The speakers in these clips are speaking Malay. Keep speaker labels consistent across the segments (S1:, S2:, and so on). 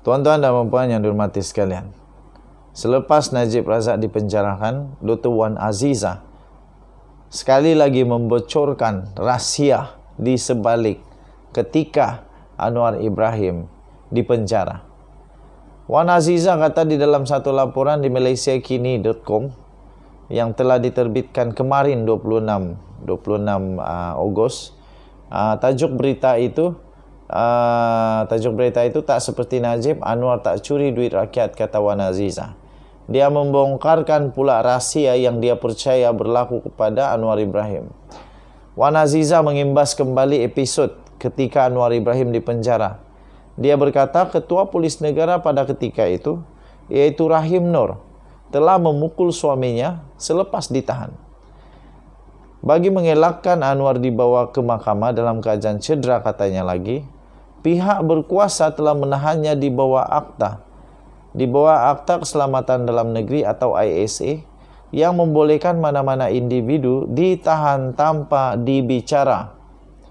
S1: Tuan-tuan dan puan yang dihormati sekalian, selepas Najib Razak dipenjarakan, Dr. Wan Azizah sekali lagi membocorkan rahsia di sebalik ketika Anwar Ibrahim dipenjara. Wan Azizah kata di dalam satu laporan di malaysiakini.com yang telah diterbitkan kemarin 26 Ogos, tajuk berita itu tak seperti Najib, Anwar tak curi duit rakyat, kata Wan Azizah. Dia membongkarkan pula rahsia yang dia percaya berlaku kepada Anwar Ibrahim. Wan Azizah mengimbas kembali episod ketika Anwar Ibrahim dipenjara. Dia berkata ketua polis negara pada ketika itu, iaitu Rahim Nur, telah memukul suaminya selepas ditahan. Bagi mengelakkan Anwar dibawa ke mahkamah dalam keadaan cedera, katanya lagi, pihak berkuasa telah menahannya di bawah Akta Keselamatan Dalam Negeri atau ISA yang membolehkan mana-mana individu ditahan tanpa dibicara.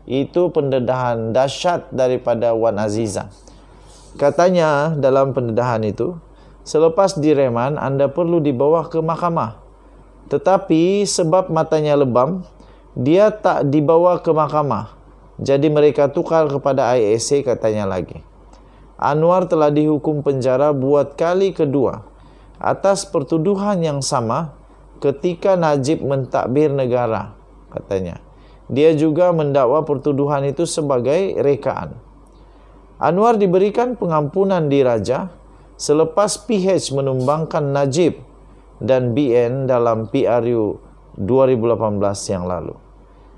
S1: Itu pendedahan dahsyat daripada Wan Azizah. Katanya dalam pendedahan itu, selepas direman anda perlu dibawa ke mahkamah. Tetapi sebab matanya lebam, dia tak dibawa ke mahkamah. Jadi mereka tukar kepada ISA, katanya lagi. Anwar telah dihukum penjara buat kali kedua atas pertuduhan yang sama ketika Najib mentadbir negara, katanya. Dia juga mendakwa pertuduhan itu sebagai rekaan. Anwar diberikan pengampunan diraja selepas PH menumbangkan Najib dan BN dalam PRU 2018 yang lalu.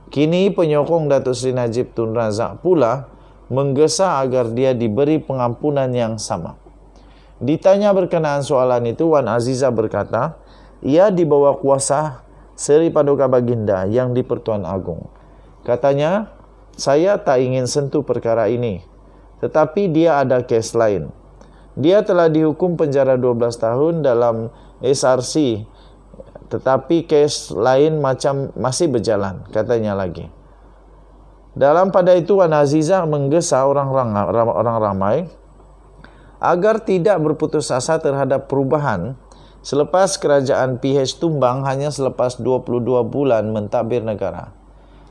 S1: Kini penyokong Datuk Seri Najib Tun Razak pula menggesa agar dia diberi pengampunan yang sama. Ditanya berkenaan soalan itu, Wan Azizah berkata, ia di bawah kuasa Seri Paduka Baginda yang di-Pertuan Agong. Katanya, saya tak ingin sentuh perkara ini, tetapi dia ada kes lain. Dia telah dihukum penjara 12 tahun dalam SRC, tetapi kes lain macam masih berjalan, katanya lagi. Dalam pada itu, Wan Azizah menggesa orang ramai agar tidak berputus asa terhadap perubahan selepas kerajaan PH tumbang hanya selepas 22 bulan mentadbir negara.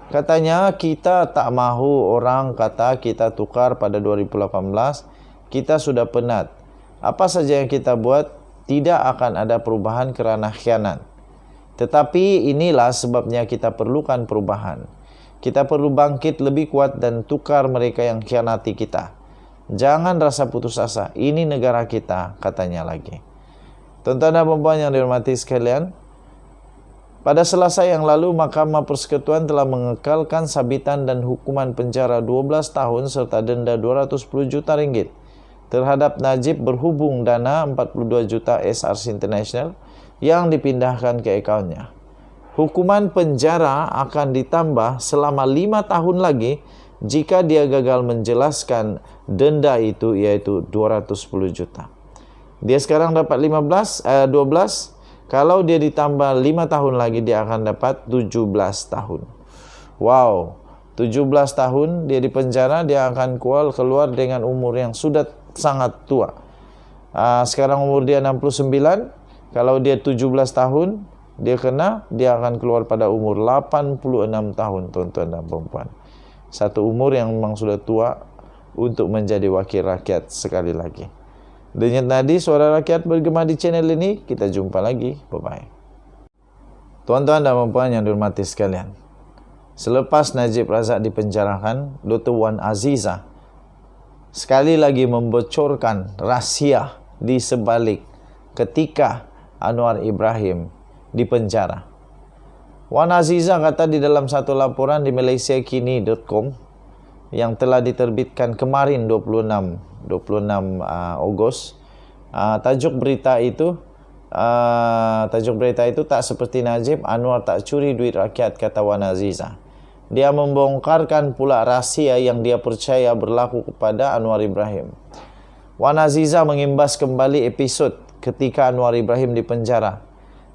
S1: Katanya, kita tak mahu orang kata kita tukar pada 2018, kita sudah penat. Apa saja yang kita buat, tidak akan ada perubahan kerana khianat. Tetapi inilah sebabnya kita perlukan perubahan. Kita perlu bangkit lebih kuat dan tukar mereka yang khianati kita. Jangan rasa putus asa, ini negara kita, katanya lagi. Tuan-tuan dan puan yang dihormati sekalian, pada Selasa yang lalu, Mahkamah Persekutuan telah mengekalkan sabitan dan hukuman penjara 12 tahun serta denda 210 juta ringgit terhadap Najib berhubung dana 42 juta SRC International yang dipindahkan ke akaunnya. Hukuman penjara akan ditambah selama 5 tahun lagi jika dia gagal menjelaskan denda itu, iaitu 210 juta. Dia sekarang dapat 12. Kalau dia ditambah 5 tahun lagi, dia akan dapat 17 tahun. Wow, 17 tahun dia di penjara, dia akan keluar dengan umur yang sudah sangat tua. Sekarang umur dia 69. Kalau dia 17 tahun, dia akan keluar pada umur 86 tahun, tuan-tuan dan puan-puan. Satu umur yang memang sudah tua untuk menjadi wakil rakyat sekali lagi. Denyut nadi suara rakyat bergema di channel ini. Kita jumpa lagi. Bye-bye. Tuan-tuan dan puan yang dihormati sekalian, selepas Najib Razak dipenjarakan, Dr. Wan Azizah sekali lagi membocorkan rahsia di sebalik ketika Anwar Ibrahim dipenjara. Wan Azizah kata di dalam satu laporan di malaysiakini.com yang telah diterbitkan kemarin 26 Ogos, tajuk berita itu tak seperti Najib, Anwar tak curi duit rakyat, kata Wan Azizah. Dia membongkarkan pula rahsia yang dia percaya berlaku kepada Anwar Ibrahim. Wan Azizah mengimbas kembali episod ketika Anwar Ibrahim dipenjara.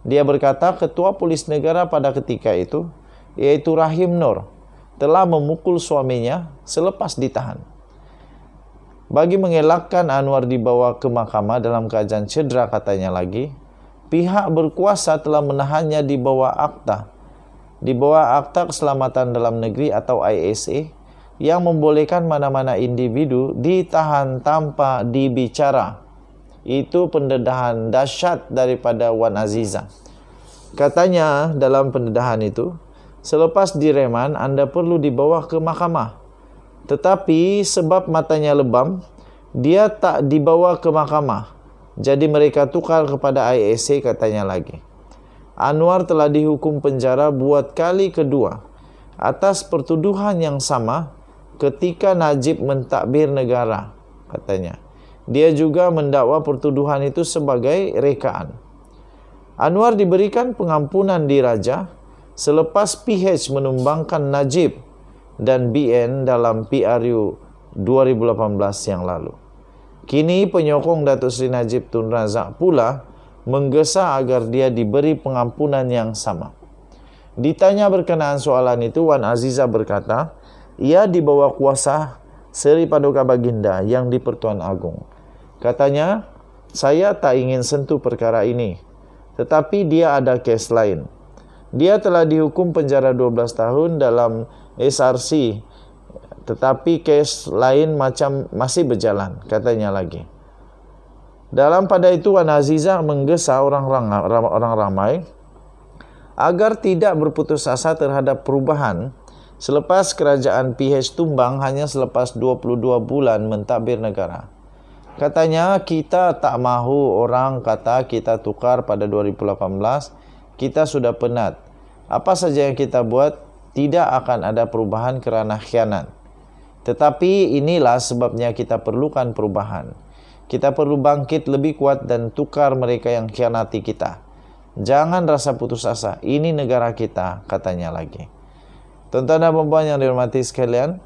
S1: Dia berkata ketua polis negara pada ketika itu, iaitu Rahim Nur, telah memukul suaminya selepas ditahan. Bagi mengelakkan Anwar dibawa ke mahkamah dalam keadaan cedera, katanya lagi, pihak berkuasa telah menahannya di bawah Akta Keselamatan Dalam Negeri atau ISA yang membolehkan mana-mana individu ditahan tanpa dibicara. Itu pendedahan dahsyat daripada Wan Azizah. Katanya dalam pendedahan itu, selepas direman Anda perlu dibawa ke mahkamah. Tetapi sebab matanya lebam, dia tak dibawa ke mahkamah. Jadi mereka tukar kepada ISA, katanya lagi. Anwar telah dihukum penjara buat kali kedua atas pertuduhan yang sama ketika Najib mentadbir negara, katanya. Dia juga mendakwa pertuduhan itu sebagai rekaan. Anwar diberikan pengampunan di Raja selepas PH menumbangkan Najib dan BN dalam PRU 2018 yang lalu. Kini penyokong Datuk Seri Najib Tun Razak pula menggesa agar dia diberi pengampunan yang sama. Ditanya berkenaan soalan itu, Wan Azizah berkata, ia di bawah kuasa Seri Paduka Baginda yang di Pertuan Agong. Katanya, saya tak ingin sentuh perkara ini, tetapi dia ada kes lain. Dia telah dihukum penjara 12 tahun dalam SRC, tetapi kes lain macam masih berjalan, katanya lagi. Dalam pada itu, Wan Azizah menggesa orang ramai agar tidak berputus asa terhadap perubahan selepas kerajaan PH tumbang hanya selepas 22 bulan mentadbir negara. Katanya, kita tak mahu orang kata kita tukar pada 2018, kita sudah penat. Apa saja yang kita buat, tidak akan ada perubahan kerana khianat. Tetapi inilah sebabnya kita perlukan perubahan. Kita perlu bangkit lebih kuat dan tukar mereka yang khianati kita. Jangan rasa putus asa, ini negara kita, katanya lagi. Tuan-tuan dan puan yang dihormati sekalian,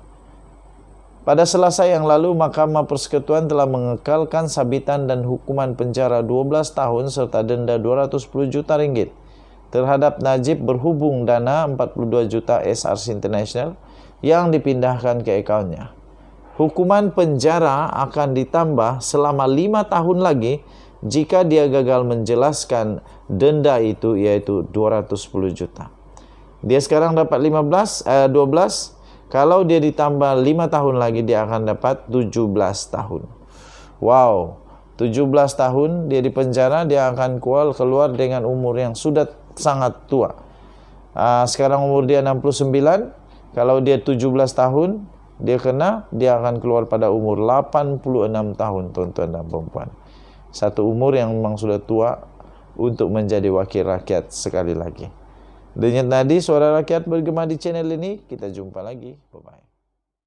S1: pada Selasa yang lalu, Mahkamah Persekutuan telah mengekalkan sabitan dan hukuman penjara 12 tahun serta denda 210 juta ringgit terhadap Najib berhubung dana 42 juta SRC International yang dipindahkan ke akaunnya. Hukuman penjara akan ditambah selama 5 tahun lagi jika dia gagal menjelaskan denda itu, iaitu 210 juta. Dia sekarang dapat 12, kalau dia ditambah 5 tahun lagi dia akan dapat 17 tahun. Wow, 17 tahun dia di penjara, dia akan keluar dengan umur yang sudah sangat tua. Sekarang umur dia 69, kalau dia 17 tahun dia akan keluar pada umur 86 tahun, tuan-tuan dan puan-puan. Satu umur yang memang sudah tua untuk menjadi wakil rakyat sekali lagi. Denyut nadi suara rakyat bergema di channel ini. Kita jumpa lagi. Bye-bye.